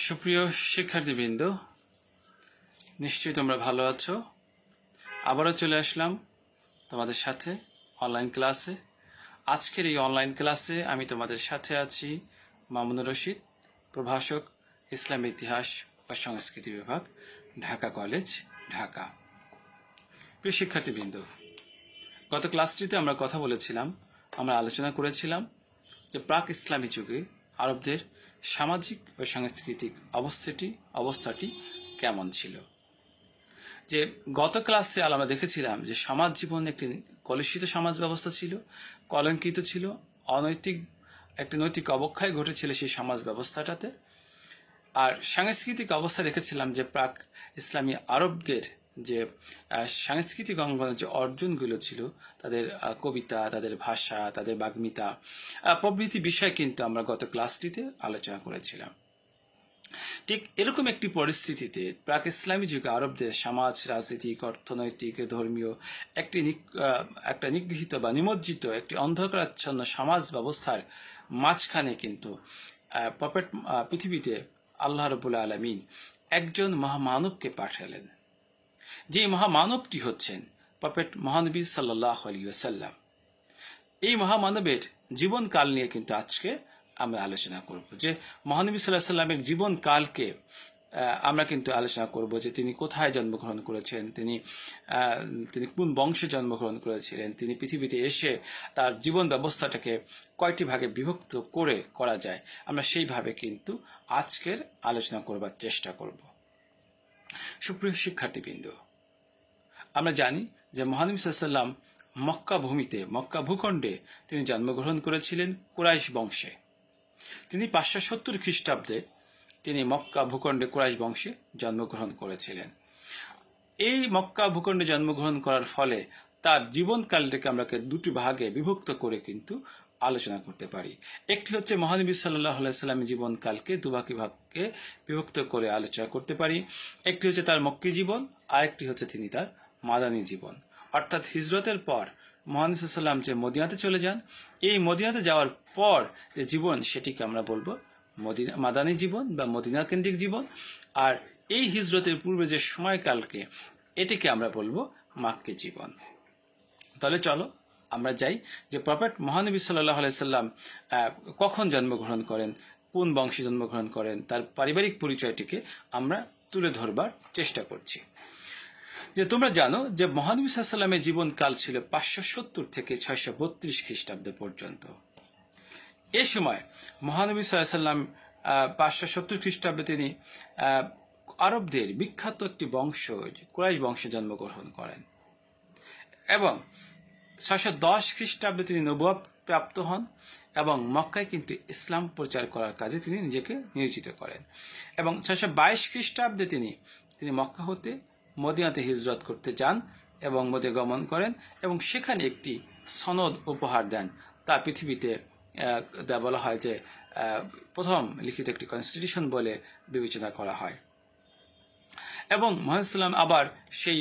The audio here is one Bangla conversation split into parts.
সুপ্রিয় শিক্ষার্থীবৃন্দ, নিশ্চয়ই তোমরা ভালো আছো। আবারও চলে আসলাম তোমাদের সাথে অনলাইন ক্লাসে। আজকের এই অনলাইন ক্লাসে আমি তোমাদের সাথে আছি মামুনুর রশিদ, প্রভাষক, ইসলামী ইতিহাস ও সংস্কৃতি বিভাগ, ঢাকা কলেজ, ঢাকা। প্রিয় শিক্ষার্থীবৃন্দ, গত ক্লাসটিতে আমরা কথা বলেছিলাম, আমরা আলোচনা করেছিলাম যে প্রাক ইসলামী যুগে আরবদের সামাজিক ও সাংস্কৃতিক অবস্থাটি কেমন ছিল। যে গত ক্লাসে আমরা দেখেছিলাম যে সমাজ জীবন একটি কলুষিত সমাজ ব্যবস্থা ছিল, কলঙ্কিত ছিল, একটি নৈতিক অবক্ষয় ঘটেছিল সেই সমাজ ব্যবস্থাটাতে। আর সাংস্কৃতিক অবস্থা দেখেছিলাম যে প্রাক ইসলামী আরবদের যে সাংস্কৃতিক অঙ্গনের যে অর্জনগুলো ছিল, তাদের কবিতা, তাদের ভাষা, তাদের বাগ্মিতা প্রভৃতি বিষয় কিন্তু আমরা গত ক্লাসটিতে আলোচনা করেছিলাম। ঠিক এরকম একটি পরিস্থিতিতে প্রাক ইসলামী যুগে আরবদের সমাজ, রাজনৈতিক, অর্থনৈতিক, ধর্মীয় একটা নিগৃহীত বা নিমজ্জিত একটি অন্ধকারাচ্ছন্ন সমাজ ব্যবস্থার মাঝখানে কিন্তু পৃথিবীতে আল্লাহ রাব্বুল আলামিন একজন মহামানবকে পাঠালেন। যে মহামানবটি হচ্ছেন প্রফেট মহানবী সাল্লাল্লাহু আলাইহি ওয়াসাল্লাম। এই মহামানবের জীবনকাল নিয়ে কিন্তু আজকে আমরা আলোচনা করব। যে মহানবী সাল্লাল্লাহু আলাইহি ওয়াসাল্লামের জীবনকালকে আমরা কিন্তু আলোচনা করব যে তিনি কোথায় জন্মগ্রহণ করেছেন, তিনি কোন বংশে জন্মগ্রহণ করেছিলেন, তিনি পৃথিবীতে এসে তার জীবন ব্যবস্থাটাকে কয়টি ভাগে বিভক্ত করা যায়, আমরা সেইভাবে কিন্তু আজকের আলোচনা করবার চেষ্টা করব। সুপ্রিয় শিক্ষার্থীবৃন্দ, আমরা জানি যে মহানবী সাল্লাল্লাহু আলাইহি ওয়াসাল্লাম মক্কা ভূখণ্ডে তিনি জন্মগ্রহণ করেছিলেন কুরাইশ বংশে। তিনি 570 খ্রিস্টাব্দে তিনি মক্কা ভূখণ্ডে কুরাইশ বংশে জন্মগ্রহণ করেছিলেন। এই মক্কা ভূখণ্ডে জন্মগ্রহণ করার ফলে তার জীবনকালটাকে আমরা দুটি ভাগে বিভক্ত করে কিন্তু আলোচনা করতে পারি। একটি হচ্ছে মহানবী সাল্লাল্লাহু আলাইহি ওয়াসাল্লামের জীবনকালকে দুভাগে বিভক্ত করে আলোচনা করতে পারি। একটি হচ্ছে তার মক্কি জীবন, আর একটি হচ্ছে তিনি তার মাদানী জীবন। অর্থাৎ হিজরতের পর মহানবী সাল্লাল্লাহু আলাইহি ওয়াসাল্লাম যে মদিনাতে চলে যান, এই মদিনাতে যাওয়ার পর যে জীবন সেটিকে আমরা বলবো মাদানী জীবন বা মদিনা কেন্দ্রিক জীবন। আর এই হিজরতের পূর্বে যে সময়কালকে এটিকে আমরা বলবো মাক্কি জীবন। তাহলে চলো আমরা যাই যে প্রফেট মহানবী সাল্লাল্লাহু আলাইহি ওয়াসাল্লাম কখন জন্মগ্রহণ করেন, কোন বংশে জন্মগ্রহণ করেন, তার পারিবারিক পরিচয়টিকে আমরা তুলে ধরবার চেষ্টা করছি। যে তোমরা জানো যে মহানবী সাল্লাল্লাহু আলাইহি ওয়াসাল্লামের জীবনকাল ছিল 570 থেকে 632 খ্রিস্টাব্দ পর্যন্ত। এ সময় মহানবী সাল্লাল্লাহু আলাইহি ওয়াসাল্লাম 570 খ্রিস্টাব্দে তিনি আরবদের বিখ্যাত একটি বংশ কুরাইশ বংশে জন্মগ্রহণ করেন এবং 610 খ্রিস্টাব্দে তিনি নবুয়ত প্রাপ্ত হন এবং মক্কায় কিন্তু ইসলাম প্রচার করার কাজে তিনি নিজেকে নিয়োজিত করেন এবং 622 খ্রিস্টাব্দে তিনি মক্কা হতে মদিনাতে হিজরত করতে যান এবং মদিনা গমন করেন এবং সেখানে একটি সনদ উপহার দেন। তা পৃথিবীতে বলা হয় যে প্রথম লিখিত একটি কনস্টিটিউশন বলে বিবেচনা করা হয়। এবং মুহাম্মদ সাল্লাম আবার সেই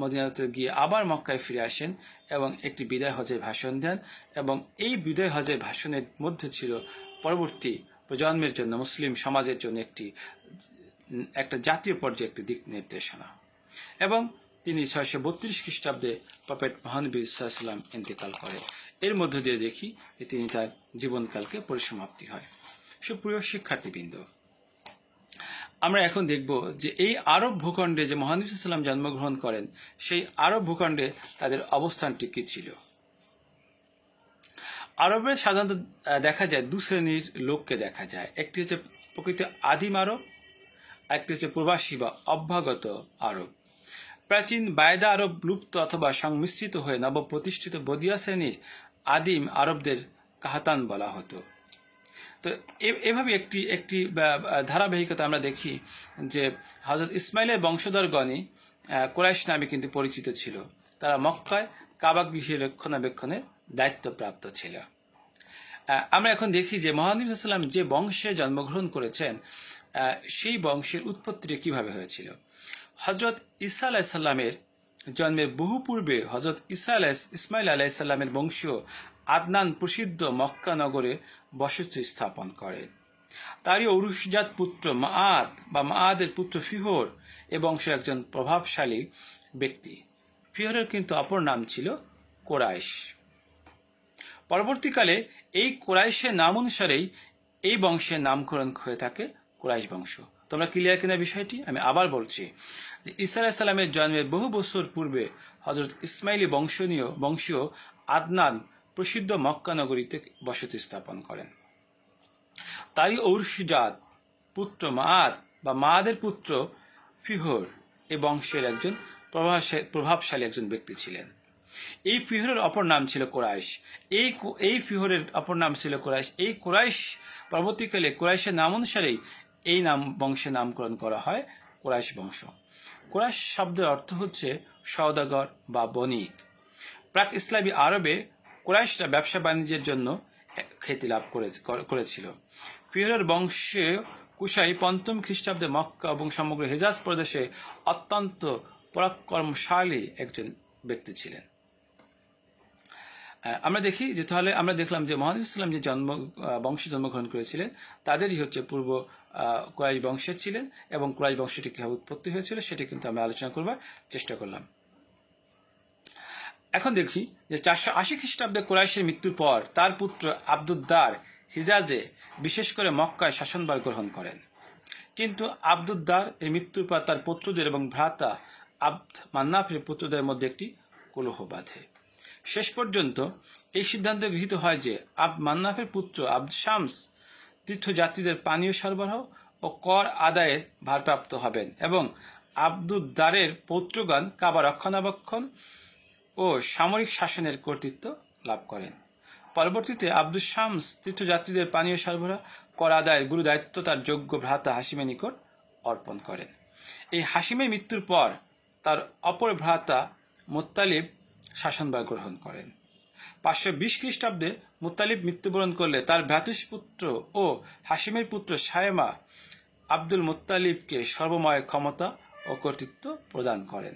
মদিনাতে গিয়ে আবার মক্কায় ফিরে আসেন এবং একটি বিদায় হজের ভাষণ দেন এবং এই বিদায় হজের ভাষণের মধ্যে ছিল পরবর্তী প্রজন্মের জন্য, মুসলিম সমাজের জন্য একটা জাতীয় পর্যায়ে একটি দিক নির্দেশনা। এবং তিনি 632 খ্রিস্টাব্দে প্রফেট মহানবী সাল্লাল্লাহু আলাইহি ওয়াসাল্লাম ইন্তেকাল করেন। এর মধ্য দিয়ে দেখি যে তিনি তার জীবনকালকে পরিসমাপ্তি হয়। সুপ্রিয় শিক্ষার্থীবৃন্দ, আমরা এখন দেখব যে এই আরব ভূখণ্ডে যে মহানবী সাল্লাল্লাহু আলাইহি ওয়াসাল্লাম জন্মগ্রহণ করেন, সেই আরব ভূখণ্ডে তাদের অবস্থানটি কি ছিল। আরবের সাধারণত দেখা যায় দু শ্রেণীর লোককে দেখা যায়। একটি হচ্ছে প্রকৃত আদিম আরব, একটি হচ্ছে প্রবাসী বা অভ্যাগত আরব। প্রাচীন বায়দা আরব লুপ্ত অথবা সংমিশ্রিত হয়ে নবপ্রতিষ্ঠিত বদিয়া শ্রেণীর আদিম আরবদের কাহাতান বলা হতো। তো এভাবে একটি ধারাবাহিকতা আমরা দেখি যে হযরত ইসমাইলের বংশধরগণই কুরাইশ নামে কিন্তু পরিচিত ছিল। তারা মক্কায় কাবা গৃহের রক্ষণাবেক্ষণের দায়িত্বপ্রাপ্ত ছিল। আমরা এখন দেখি যে মহানবী সাল্লাল্লাহু আলাইহি ওয়াসাল্লাম যে বংশে জন্মগ্রহণ করেছেন, সেই বংশের উৎপত্তিটা কিভাবে হয়েছিল। হযরত ঈসা আলাইহিস সালামের জন্মের বহু পূর্বে হযরত ইসমাইল আলাইহিস সালামের বংশীয় আদনান প্রসিদ্ধ মক্কা নগরে বসতি স্থাপন করেন। তারই ঔরসজাত পুত্র মাআদ বা মাআদের পুত্র ফিহর এ বংশের একজন প্রভাবশালী ব্যক্তি। ফিহরের কিন্তু অপর নাম ছিল কোরাইশ। পরবর্তীকালে এই কোরাইশের নাম অনুসারেই এই বংশের নামকরণ হয়ে থাকে কোরাইশ বংশ। তোমরা ক্লিয়ার কিনা বিষয়টি? আমি আবার বলছি যে ঈসা আলাইহিস সালামের জন্মের বহু বছর পূর্বে হযরত ইসমাইলি বংশীয় আদনান প্রসিদ্ধ মক্কা নগরীতে বসতি স্থাপন করেন। তারই ঔরসজাত পুত্র মাআদ বা মাআদের পুত্র ফিহর এ বংশের একজন প্রভাবশালী একজন ব্যক্তি ছিলেন। এই ফিহরের অপর নাম ছিল কোরাইশ। এই ফিহরের অপর নাম ছিল কোরাইশ। এই কোরাইশ পরবর্তীকালে কোরাইশের নাম অনুসারেই এই বংশে নামকরণ করা হয় কোরাইশ বংশ। কোরাইশ শব্দের অর্থ হচ্ছে সওদাগর বা বণিক। প্রাক ইসলামী আরবে কোরাইশরা ব্যবসা বাণিজ্যের জন্য খ্যাতি লাভ করেছিল। ফিহরের বংশে কুশাই ৫ম খ্রিস্টাব্দে মক্কা এবং সমগ্র হিজাজ প্রদেশে অত্যন্ত পরাক্রমশালী একজন ব্যক্তি ছিলেন। আমরা দেখি যে তাহলে আমরা দেখলাম যে মুহাম্মদ ইসলাম যে বংশে জন্মগ্রহণ করেছিলেন তাদেরই হচ্ছে পূর্ব কোরাইশ বংশের ছিলেন, এবং কোরাইশ বংশটি কিভাবে উৎপত্তি হয়েছিল সেটি কিন্তু আমরা আলোচনা করবার চেষ্টা করলাম। এখন দেখি যে 480 খ্রিস্টাব্দে কোরাইশের মৃত্যুর পর তার পুত্র আব্দুদ্দার হিজাজে বিশেষ করে মক্কায় শাসনভার গ্রহণ করেন। কিন্তু আব্দুদ্দার এর মৃত্যুর পর তার পুত্রদের এবং ভ্রাতা আব্দ মান্নাফের পুত্রদের মধ্যে একটি কলহ বাধে। শেষ পর্যন্ত এই সিদ্ধান্ত গৃহীত হয় যে আব্দ মান্নাফের পুত্র আব্দ শামস তীর্থযাত্রীদের পানীয় সরবরাহ ও কর আদায়ের ভারপ্রাপ্ত হবেন, এবং আব্দুদ্দারের পৌত্রগণ কাবা রক্ষণাবেক্ষণ ও সামরিক শাসনের কর্তৃত্ব লাভ করেন। পরবর্তীতে আব্দুল শামস তীর্থযাত্রীদের পানীয় সরবরাহ কর আদায়ের গুরু দায়িত্ব তার যোগ্য ভ্রাতা হাসিমের নিকট অর্পণ করেন। এই হাসিমের মৃত্যুর পর তার অপর ভ্রাতা মুত্তালিব শাসনভার গ্রহণ করেন। 520 খ্রিস্টাব্দে মুত্তালিব মৃত্যুবরণ করলে তার ভ্রাতুষ্পুত্র ও হাসিমের পুত্র সায়েমা আব্দুল মুত্তালিবকে সর্বময় ক্ষমতা ও কর্তৃত্ব প্রদান করেন।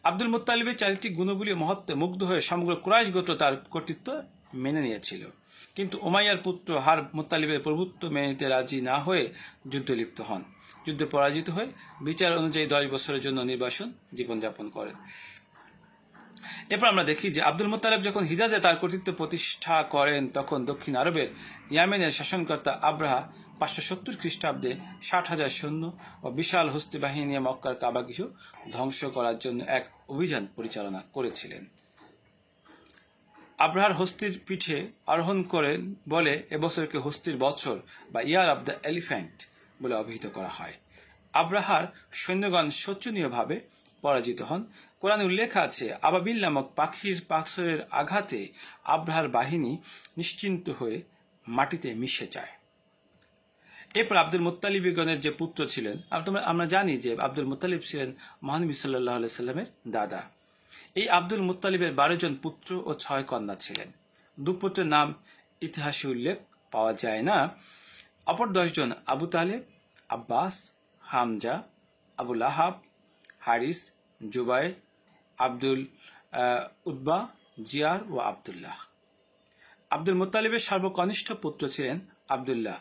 আব্দুল মুত্তালিবের চারিত্রিক গুণগুলি মহত্বে মুগ্ধ হয়ে সমগ্র কুরাইশ গোত্র তার কর্তৃত্ব মেনে নিয়েছিল। কিন্তু উমাইয়ার পুত্র হারব মুত্তালিবের প্রভুত্ব মেনে নিতে রাজি না হয়ে যুদ্ধে লিপ্ত হন। যুদ্ধে পরাজিত হয়ে বিচার অনুযায়ী 10 বছরের জন্য নির্বাসন জীবনযাপন করেন। এরপর আমরা দেখি যে আব্দুল মুত্তালিব যখন হিজাজে তার কর্তৃত্ব প্রতিষ্ঠা করেন তখন দক্ষিণ আরবের ইয়ামেনের শাসনকর্তা আব্রাহা 570 খ্রিস্টাব্দে 60,000 সৈন্য ও বিশাল হস্তি বাহিনী নিয়ে মক্কার কাবাগৃহ ধ্বংস করার জন্য এক অভিযান পরিচালনা করেছিলেন। আব্রাহার হস্তির পিঠে আরোহণ করেন বলে এবছরকে হস্তির বছর বা ইয়ার অব দ্য এলিফ্যান্ট বলে অভিহিত করা হয়। আব্রাহার সৈন্যগণ শোচনীয়ভাবে পরাজিত হন। কোরআনে উল্লেখ আছে, আবাবিল নামক পাখির পাথরের আঘাতে আব্রাহার বাহিনী নিশ্চিন্ত হয়ে মাটিতে মিশে যায়। এরপর আব্দুল মুত্তালিবগণের যে পুত্র ছিলেন, আমরা জানি যে আব্দুল মুত্তালিব ছিলেন মহানবী সাল্লাল্লাহু আলাইহি সাল্লামের দাদা। এই আব্দুল মুত্তালিবের 12 জন পুত্র ও 6 কন্যা ছিলেন। 2 পুত্রের নাম ইতিহাসে উল্লেখ পাওয়া যায় না। অপর 10 জন আবু তালেব, আব্বাস, হামজা, আবু লাহাব, হারিস, জুবাইর, আব্দুল উতবা, জিয়ার ও আবদুল্লাহ। আব্দুল মুত্তালিবের সর্বকনিষ্ঠ পুত্র ছিলেন আবদুল্লাহ,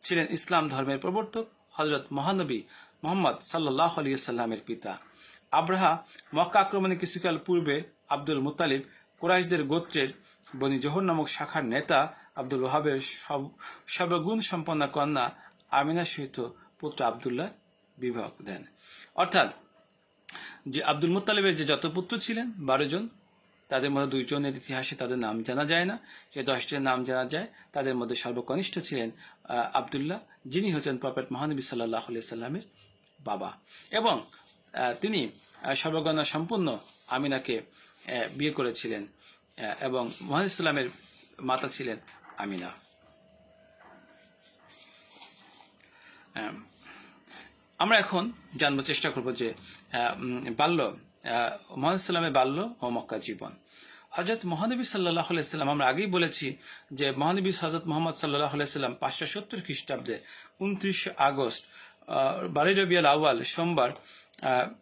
ছিলেন ইসলাম ধর্মের প্রবর্তক হযরত মহানবী মুহাম্মদ সাল্লাল্লাহু আলাইহি সাল্লামের পিতা। আব্রাহা মক্কা আক্রমণের কিছুকাল পূর্বে আব্দুল মুত্তালিব কুরাইশদের গোত্রের বনি জোহর নামক শাখার নেতা আব্দুল ওয়াহাবের সর্বগুণ সম্পন্ন কন্যা আমিনার সহিত পুত্র আবদুল্লাহ বিবাহ দেন। অর্থাৎ যে আব্দুল মুত্তালিবের যে যত পুত্র ছিলেন 12 জন, তাদের মধ্যে 2 জনের ইতিহাসে তাদের নাম জানা যায় না। যে 10 জনের নাম জানা যায় তাদের মধ্যে সর্বকনিষ্ঠ ছিলেন আবদুল্লাহ, যিনি হচ্ছেন প্রফেট মহানবী সাল্লাল্লাহু আলাইহি সাল্লামের বাবা, এবং তিনি সর্বগণা সম্পন্ন আমিনাকে বিয়ে করেছিলেন, এবং মহানবী সাল্লামের মাতা ছিলেন আমিনা। আমরা এখন জানবার চেষ্টা করব যে মহানবী সাল্লামের বাল্য ও মক্কা জীবন। হযরত মহানবী সাল্লাল্লাহু আলাইহি সাল্লাম, আমরা আগেই বলেছি যে মহানবী হযরত মুহাম্মদ সাল্লাল্লাহু আলাইহি সাল্লাম 570 খ্রিস্টাব্দে 29 আগস্ট 12 রবিউল আউয়াল সোমবার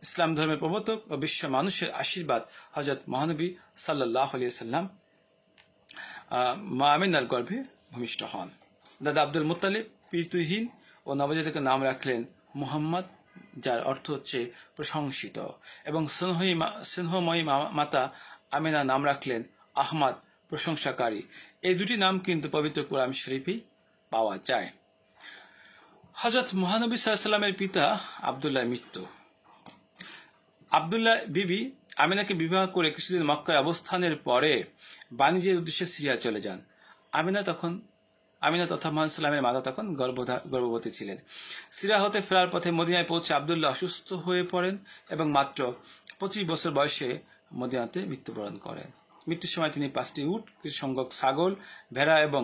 ইসলাম ধর্মের প্রবর্তক ও বিশ্ব মানুষের আশীর্বাদ হযরত মহানবী সাল্লাল্লাহু আলাইহি সাল্লাম মা আমিনার গর্ভে ভূমিষ্ঠ হন। দাদা আব্দুল মুত্তালিব পিতৃহীন ও নবজাতকের নাম রাখলেন মুহাম্মদ, যার অর্থ হচ্ছে প্রশংসিত, এবং স্নেহময়ী মাতা আমিনা নাম রাখলেন আহমদ, প্রশংসাকারী। এই দুটি নাম কিন্তু পবিত্র কুরআন শরীফে পাওয়া যায়। হযরত মহানবী সাল্লাল্লাহু আলাইহি ওয়াসাল্লামের পিতা আব্দুল্লাহর মৃত্যু। আব্দুল্লাহ বিবি আমিনাকে বিবাহ করে কিছুদিন মক্কায় অবস্থানের পরে বাণিজ্যের উদ্দেশ্যে সিরিয়া চলে যান। আমিনা তথা মুহাম্মদ সাল্লামের মাতা তখন গর্ভবতী ছিলেন। সিরিয়া হতে ফেরার পথে মদিনায় পৌঁছে আব্দুল্লাহ অসুস্থ হয়ে পড়েন এবং মাত্র 25 বছর বয়সে মদিনাতে মৃত্যুবরণ করেন। মৃত্যুর সময় তিনি 5টি উট, কিছু সংখ্যক ছাগল, ভেড়া এবং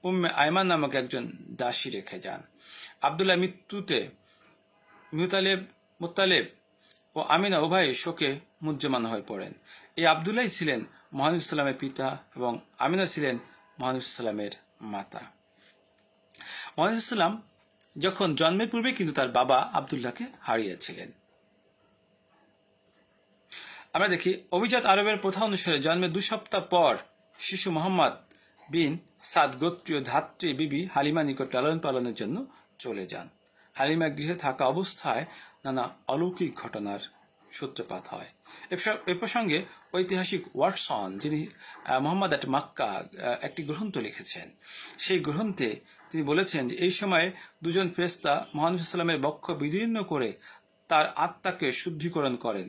উম্মে আয়মান নামক একজন দাসী রেখে যান। আব্দুল্লাহ মৃত্যুতে মুত্তালেব ও আমিনা উভয়ে শোকে মুহ্যমান হয়ে পড়েন। এই আব্দুল্লাহ ছিলেন মহানবী সাল্লামের পিতা এবং আমিনা ছিলেন মহানবী সাল্লামের মাতা। মহানবী সাল্লাম যখন জন্মের পূর্বে কিন্তু তার বাবা আব্দুল্লাহকে হারিয়েছিলেন। আমরা দেখি অভিজাত আরবের প্রথা অনুসারে জন্মের 2 সপ্তাহ পর শিশু মোহাম্মদ বিন সাদ গোত্রীয় ধাত্রী বিবি হালিমা নিকট লালন পালনের জন্য চলে যান। হালিমা গৃহে থাকা অবস্থায় নানা অলৌকিক ঘটনার সূত্রপাত হয়। এ প্রসঙ্গে ঐতিহাসিক ওয়াটসন, যিনি মোহাম্মদ এট মাক্কা একটি গ্রন্থ লিখেছেন, সেই গ্রন্থে তিনি বলেছেন যে এই সময়ে 2জন ফেরেশতা মহানবী সাল্লামের বক্ষ বিদীর্ণ করে তার আত্মাকে শুদ্ধিকরণ করেন।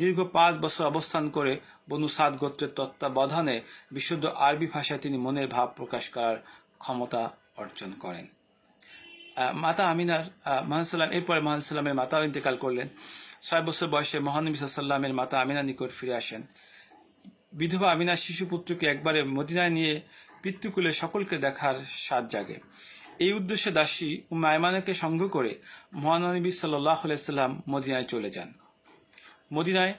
দীর্ঘ 5 বছর অবস্থান করে বনু সাদ গোত্রের তত্ত্বাবধানে বিশুদ্ধ আরবি ভাষায় তিনি মনের ভাব প্রকাশ করার ক্ষমতা অর্জন করেন। মাতা আমিনার এরপরে মহানবী সাল্লামের মাতাও ইন্তেকাল করলেন। 6 বছর বয়সে মহানবী সাল্লামের মাতা আমিনা নিকট ফিরে আসেন। বিধবা আমিনা শিশু পুত্রকে একবারে মদিনায় নিয়ে পিতৃকুলে সকলকে দেখার স্বাদ জাগে। এই উদ্দেশ্যে দাসী উম্মে আয়মানকে সঙ্গ করে মহানবী সাল্লাল্লাহু আলাইহি সাল্লাম মদিনায় চলে যান। মদিনায়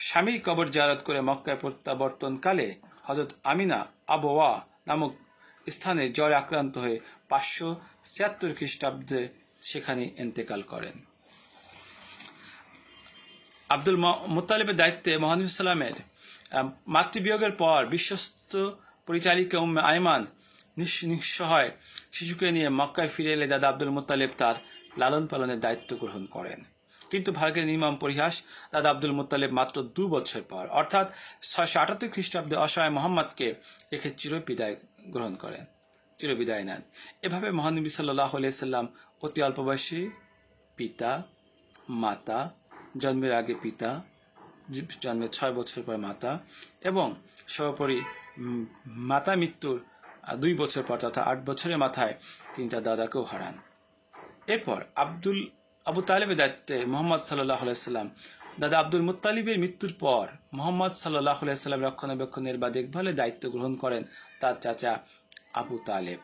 স্বামীর কবর জিয়ারত করে মক্কায় প্রত্যাবর্তনকালে হযরত আমিনা আবওয়া নামক স্থানে জ্বরে আক্রান্ত হয়ে 576 খ্রিস্টাব্দে সেখানে ইন্তেকাল করেন। আব্দুল মুত্তালিবের দায়িত্বে মহানবী সাল্লামের মাতৃবিয়োগের পর বিশ্বস্ত পরিচারিকা উম্মে আয়মান নিঃসহায় শিশুকে নিয়ে মক্কায় ফিরে এলে দাদা আব্দুল মুত্তালিব তার লালন পালনের দায়িত্ব গ্রহণ করেন। কিন্তু ভাগ্যের নির্মম পরিহাস, দাদা আব্দুল মুত্তালিব মাত্র 2 বছর পর অর্থাৎ 678 খ্রিস্টাব্দে অসহায় মোহাম্মদকে রেখে চিরবিদায় নেন। এভাবে মহানবী সাল্লাল্লাহু আলাইহি সাল্লাম অতি অল্প বয়সে পিতা, মাতা, জন্মের আগে পিতা, জন্মের 6 বছর পর মাতা এবং সর্বোপরি মাতা মৃত্যুর 2 বছর পর তথা 8 বছরের মাথায় তিনি তার দাদাকেও হারান। এরপর আবু তালেবের দায়িত্বে মোহাম্মদ সাল্লাল্লাহু আলাইহি সাল্লাম দাদা আব্দুল মুত্তালিবের মৃত্যুর পর মোহাম্মদ সাল্লাল্লাহু আলাইহি সাল্লাম রক্ষণাবেক্ষণের বা দেখভালের দায়িত্ব গ্রহণ করেন তার চাচা আবু তালেব।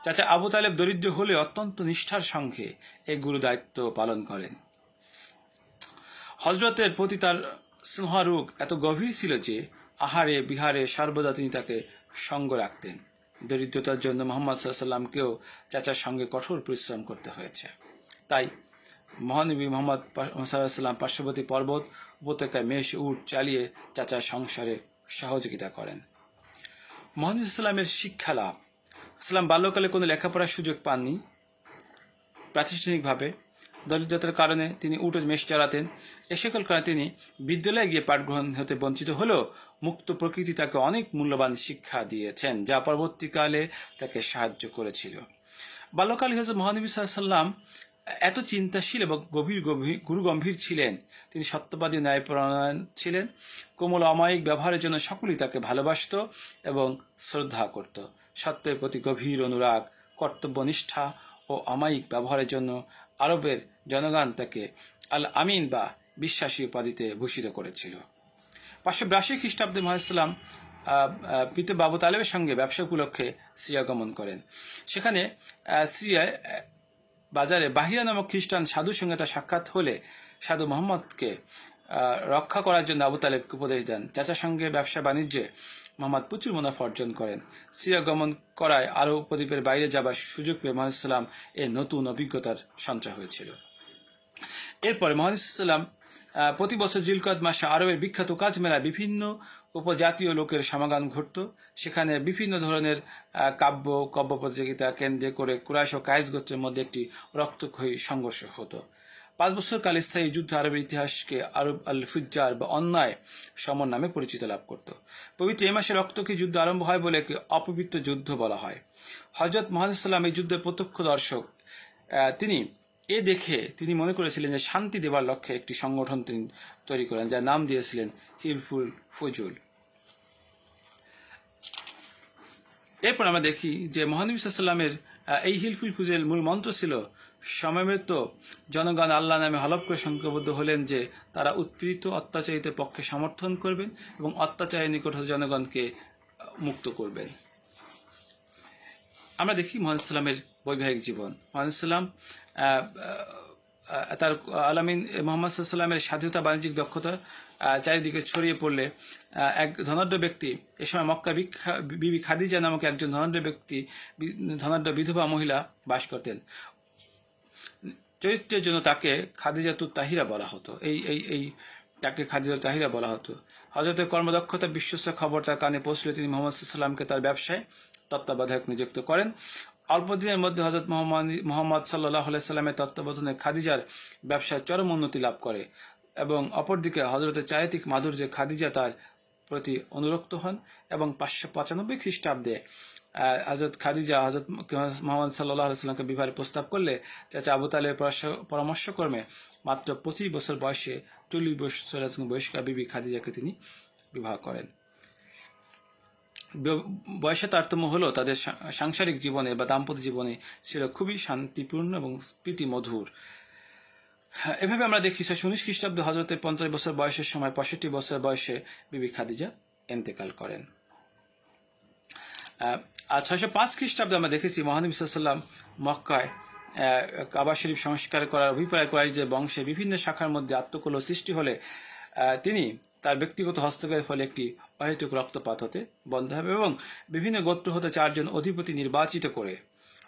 চাচা আবু তালেব দরিদ্র হলে অত্যন্ত নিষ্ঠার সঙ্গে এই গুরু দায়িত্ব পালন করেন। হযরতের প্রতি তার স্নেহারোগ এত গভীর ছিল যে আহারে বিহারে সর্বদা তিনি তাকে সঙ্গ রাখতেন। দরিদ্রতার জন্য মোহাম্মদ সাল্লাল্লাহু আলাইহি সাল্লামকেও চাচার সঙ্গে কঠোর পরিশ্রম করতে হয়েছে। তাই মহানবী মোহাম্মদ সাল্লাল্লাহু আলাইহি সাল্লাম পার্শ্ববর্তী পর্বত উপত্যকায় মেষ উট চালিয়ে চাচার সংসারে সহযোগিতা করেন। মহানবী সাল্লামের শিক্ষা লাভ। সাল্লাম বাল্যকালে কোনো লেখাপড়ার সুযোগ পাননি। প্রাতিষ্ঠানিকভাবে দরিদ্রতার কারণে তিনি উট ও মেষ চড়াতেন। এ সকল কারণে তিনি বিদ্যালয়ে গিয়ে পাঠ গ্রহণ হতে বঞ্চিত হলেও মুক্ত প্রকৃতি তাকে অনেক মূল্যবান শিক্ষা দিয়েছেন, যা পরবর্তীকালে তাকে সাহায্য করেছিল। বাল্যকালে হযরত মহানবী সাল্লাল্লাহু আলাইহি সাল্লাম এত চিন্তাশীল এবং গুরুগম্ভীর ছিলেন। তিনি সত্যবাদী, ন্যায়পরায়ণ ছিলেন। কোমল অমায়িক ব্যবহারের জন্য সকলেই তাকে ভালোবাসত এবং শ্রদ্ধা করত। সত্যের প্রতি গভীর অনুরাগ, কর্তব্যনিষ্ঠা ও অমায়িক ব্যবহারের জন্য আরবের জনগণ তাকে আল আমিন বা বিশ্বাসী উপাধিতে ভূষিত করেছিল। 582 খ্রিস্টাব্দে মুহাম্মদ সাল্লাম পিতা আবু তালেবের সঙ্গে ব্যবসা উপলক্ষে সিরিয়া গমন করেন। সেখানে সিরিয়ায় বাজারে বাহিরা নামক খ্রিস্টান সাধুর সঙ্গে তার সাক্ষাৎ হলে সাধু মোহাম্মদকে রক্ষা করার জন্য আবু তালেবকে উপদেশ দেন। চাচার সঙ্গে ব্যবসা বাণিজ্যে মোহাম্মদ প্রচুর মুনাফা অর্জন করেন। সিরিয়া গমন করায় আরব উপদ্বীপের বাইরে যাবার সুযোগ পেয়ে মুহাম্মদ সাল্লাম এর নতুন অভিজ্ঞতার সঞ্চয় হয়েছিল। এরপরে মুহাম্মদ সাল্লাম প্রতি বছর জিলকদ মাসে আরবের বিখ্যাত কাজ মেলায় বিভিন্ন উপজাতীয় লোকের সমাগম ঘটত। সেখানে বিভিন্ন ধরনের কাব্য প্রতিযোগিতা কেন্দ্রে করে কুরাইশ ও কায়েস গোত্রের মধ্যে একটি রক্তক্ষয়ী সংঘর্ষ হতো। 5 বছর কাল স্থায়ী যুদ্ধ আরবের ইতিহাসকে আরব আল ফুজ্জার বা অন্যায় সমর নামে পরিচিত লাভ করত। পবিত্র এই মাসে রক্তক্ষয়ী যুদ্ধ আরম্ভ হয় বলে একে অপবিত্র যুদ্ধ বলা হয়। হযরত মুহাম্মদ সাল্লাল্লাহু এই যুদ্ধের প্রত্যক্ষ দর্শক। তিনি মনে করেছিলেন যে শান্তি দেবার লক্ষ্যে একটি সংগঠন তিনি তৈরি করেন, যার নাম দিয়েছিলেন হিলফুল ফুজুল। এরপর আমরা দেখি যে মহানবী সাল্লাল্লাহু আলাইহি ওয়াসাল্লামের এই হিলফুল ফুজুল মূল মন্ত্র ছিল সমবেত জনগণ আল্লাহ নামে হলফ করে সংকল্পবদ্ধ হলেন যে তারা উৎপীড়িত অত্যাচারিতের পক্ষে সমর্থন করবেন এবং অত্যাচারের নিকট হতে জনগণকে মুক্ত করবেন। আমরা দেখি মুহাম্মদ সাল্লামের বৈবাহিক জীবন। মুহাম্মদ সাল্লাম তার আলামিন মুহাম্মদ সাল্লামের স্বাধীনতা বাণিজ্যিক দক্ষতা চারিদিকে ছড়িয়ে পড়লে এক ধনাঢ্য ব্যক্তি, এ সময় মক্কা বিবি খাদিজা নামক একজন ধনাঢ্য বিধবা মহিলা বাস করতেন। চরিত্রের জন্য তাকে খাদিজাতুত তাহিরা বলা হতো। তাকে খাদিজাতুত তাহিরা বলা হতো। হযরতের কর্মদক্ষতা বিশ্বস্ত খবর তার কানে পৌঁছলে তিনি মুহাম্মদ সাল্লামকে তার ব্যবসায় তত্ত্বাবধায়ক নিযুক্ত করেন। অল্প দিনের মধ্যে হযরত মুহাম্মদ সাল্লাল্লাহু আলাইহি সাল্লামের তত্ত্বাবধানে খাদিজার ব্যবসায় চরম উন্নতি লাভ করে এবং অপরদিকে হযরতের চারিত্রিক মাধুর্যে খাদিজা তার প্রতি অনুরক্ত হন এবং 595 খ্রিস্টাব্দে হযরত খাদিজা হযরত মুহাম্মদ সাল্লাল্লাহু আলাইহি সাল্লামকে বিবাহের প্রস্তাব করলে চাচা আবু তালেবের পরামর্শক্রমে মাত্র 25 বছর বয়সে 40 বছর বয়স্কা বিবি খাদিজাকে তিনি বিবাহ করেন। বয়সে তারতম্য হলেও তাদের সাংসারিক জীবনে বা দাম্পত্য জীবনে ছিল খুবই শান্তিপূর্ণ এবং প্রীতি মধুর। এভাবে আমরা দেখি 619 খ্রিস্টাব্দে হযরতের 50 বছর বয়সের সময় 65 বছর বয়সে বিবি খাদিজা ইন্তেকাল করেন। আর 605 খ্রিস্টাব্দে আমরা দেখেছি মহানবী সাল্লাল্লাহু আলাইহি ওয়াসাল্লাম মক্কায় কাবা শরীফ সংস্কার করার অভিপ্রায় কুরাইশদের বংশে বিভিন্ন শাখার মধ্যে আত্মকলহ সৃষ্টি হলে তিনি তার ব্যক্তিগত হস্তক্ষেপের ফলে একটি অহেতুক রক্তপাত হতে বন্ধ হবে এবং বিভিন্ন গোত্র হতে 4 জন অধিপতি নির্বাচিত করে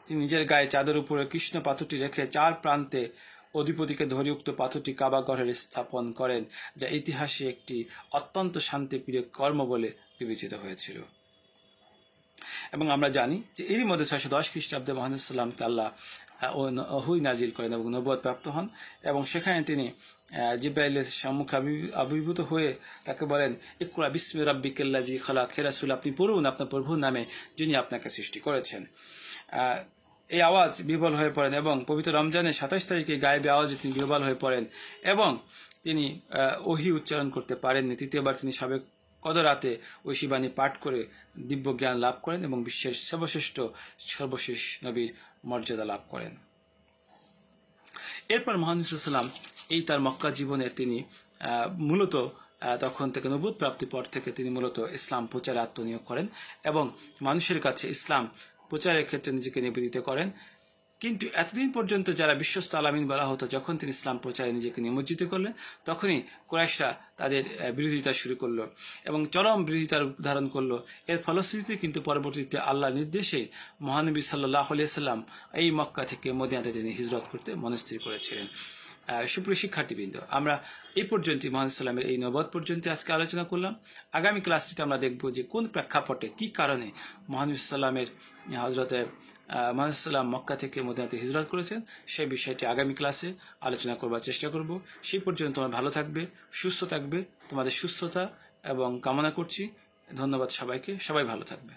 তিনি নিজের গায়ে চাদর উপরে কৃষ্ণ পাথরটি রেখে 4 প্রান্তে অধিপতিকে ধরে উক্ত পাথরটি কাবা ঘরে স্থাপন করেন, যা ইতিহাসে একটি অত্যন্ত শান্তিপ্রিয় কর্ম বলে বিবেচিত হয়েছিল। এবং আমরা জানি যে এরই মধ্যে 610 খ্রিস্টাব্দে মুহাম্মদ সাল্লামকে আল্লাহ ওহী নাজিল করেন এবং নবুয়ত প্রাপ্ত হন এবং সেখানে তিনি জিবরাইলের সম্মুখে আবির্ভূত হয়ে তাকে বলেন, ইকরা বিসমি রাব্বিকাল্লাযী খালাক, হে রাসূল আপনি পড়ুন আপনার প্রভুর নামে যিনি আপনাকে সৃষ্টি করেছেন। এই আওয়াজ বিহ্বল হয়ে পড়েন এবং পবিত্র রমজানের 27 তারিখে গায়েবী আওয়াজে তিনি বিহ্বল হয়ে পড়েন এবং তিনি ওহী উচ্চারণ করতে পারেননি। তৃতীয়বার তিনি সাবেক কদরাতে ঐশী বাণী পাঠ করে দিব্য জ্ঞান লাভ করেন এবং বিশ্বের সর্বশেষ নবীর মর্যাদা লাভ করেন। এরপর মুহাম্মদ সাল্লাল্লাহু আলাইহি ওয়াসাল্লাম এই তার মক্কা জীবনে তিনি মূলত তখন থেকে নবুয়ত প্রাপ্তির পর থেকে তিনি মূলত ইসলাম প্রচারে আত্মনিয়োগ করেন এবং মানুষের কাছে ইসলাম প্রচারের ক্ষেত্রে নিজেকে নিবেদিত করেন। কিন্তু এতদিন পর্যন্ত যারা বিশ্বস্ত আলামিন বলা হতো, যখন তিনি ইসলাম প্রচারে নিজেকে নিমজ্জিত করলেন তখনই কুরাইশরা তাদের বিরোধিতা শুরু করলো এবং চরম বিরোধিতার ধারণ করলো। এর ফলশ্রুতিতে কিন্তু পরবর্তীতে আল্লাহর নির্দেশে মহানবী সাল্লাল্লাহু আলাইহি সাল্লাম এই মক্কা থেকে মদিনাতে তিনি হিজরত করতে মনস্থির করেছিলেন। সুপ্রিয় শিক্ষার্থীবৃন্দ, আমরা এই পর্যন্ত মুহাম্মদ সাল্লামের এই নবুয়ত পর্যন্ত আজকে আলোচনা করলাম। আগামী ক্লাসটিতে আমরা দেখব যে কোন প্রেক্ষাপটে কি কারণে মুহাম্মদ সাল্লামের হযরতে মুহাম্মদ সাল্লাম মক্কা থেকে মদিনাতে হিজরত করেছেন সেই বিষয়টি আগামী ক্লাসে আলোচনা করবার চেষ্টা করব। সেই পর্যন্ত তোমরা ভালো থাকবে, সুস্থ থাকবে, তোমাদের সুস্থতা এবং কামনা করছি। ধন্যবাদ সবাইকে, সবাই ভালো থাকবে।